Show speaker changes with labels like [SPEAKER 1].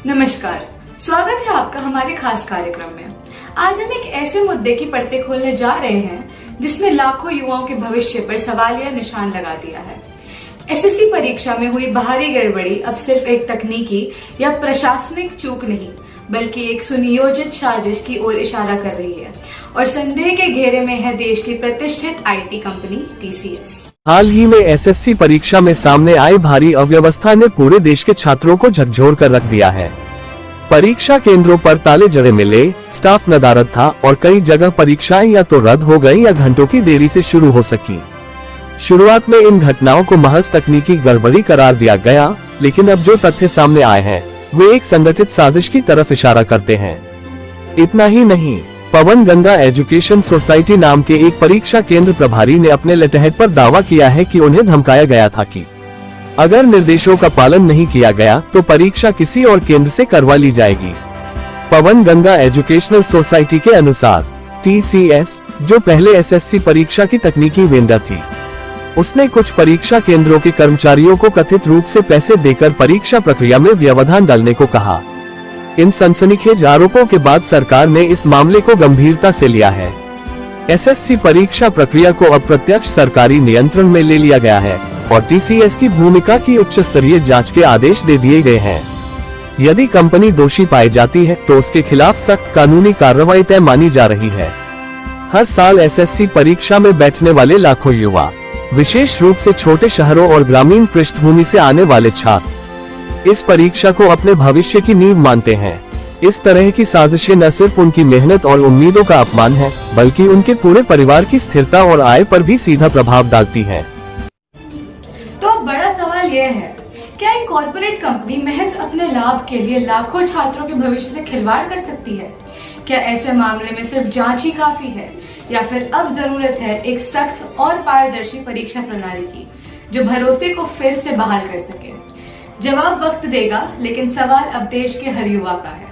[SPEAKER 1] नमस्कार, स्वागत है आपका हमारे खास कार्यक्रम में। आज हम एक ऐसे मुद्दे की परतें खोलने जा रहे हैं जिसने लाखों युवाओं के भविष्य पर सवालिया निशान लगा दिया है। एसएससी परीक्षा में हुई बाहरी गड़बड़ी अब सिर्फ एक तकनीकी या प्रशासनिक चूक नहीं, बल्कि एक सुनियोजित साजिश की ओर इशारा कर रही है और संदेह के घेरे में है देश की प्रतिष्ठित आईटी कंपनी टीसीएस।
[SPEAKER 2] हाल ही में एसएससी परीक्षा में सामने आई भारी अव्यवस्था ने पूरे देश के छात्रों को झकझोर कर रख दिया है। परीक्षा केंद्रों पर ताले जड़े मिले, स्टाफ नदारद था और कई जगह परीक्षाएं या तो रद्द हो गई या घंटों की देरी से शुरू हो सकी। शुरुआत में इन घटनाओं को महज तकनीकी गड़बड़ी करार दिया गया, लेकिन अब जो तथ्य सामने आए हैं वे एक संगठित साजिश की तरफ इशारा करते हैं। इतना ही नहीं, पवन गंगा एजुकेशन सोसाइटी नाम के एक परीक्षा केंद्र प्रभारी ने अपने लेटरहेड पर दावा किया है कि उन्हें धमकाया गया था कि अगर निर्देशों का पालन नहीं किया गया तो परीक्षा किसी और केंद्र से करवा ली जाएगी। पवन गंगा एजुकेशनल सोसाइटी के अनुसार टीसीएस, जो पहले एसएससी परीक्षा की तकनीकी वेंडर थी, उसने कुछ परीक्षा केंद्रों के कर्मचारियों को कथित रूप से पैसे देकर परीक्षा प्रक्रिया में व्यवधान डालने को कहा। इन सनसनीखेज आरोपों के बाद सरकार ने इस मामले को गंभीरता से लिया है। एसएससी परीक्षा प्रक्रिया को अप्रत्यक्ष सरकारी नियंत्रण में ले लिया गया है और टीसीएस की भूमिका की उच्च स्तरीय जांच के आदेश दे दिए गए हैं। यदि कंपनी दोषी पाई जाती है तो उसके खिलाफ सख्त कानूनी कार्रवाई तय मानी जा रही है। हर साल एसएससी परीक्षा में बैठने वाले लाखों युवा, विशेष रूप से छोटे शहरों और ग्रामीण पृष्ठभूमि से आने वाले छात्र इस परीक्षा को अपने भविष्य की नींव मानते हैं। इस तरह की साजिशें न सिर्फ उनकी मेहनत और उम्मीदों का अपमान है, बल्कि उनके पूरे परिवार की स्थिरता और आय पर भी सीधा प्रभाव डालती है।
[SPEAKER 1] तो अब बड़ा सवाल यह है, क्या एक कॉर्पोरेट कंपनी महज अपने लाभ के लिए लाखों छात्रों के भविष्य से खिलवाड़ कर सकती है? क्या ऐसे मामले में सिर्फ जांच ही काफी है, या फिर अब जरूरत है एक सख्त और पारदर्शी परीक्षा प्रणाली की, जो भरोसे को फिर से बहाल कर सके? जवाब वक्त देगा, लेकिन सवाल अब देश के हर युवा का है।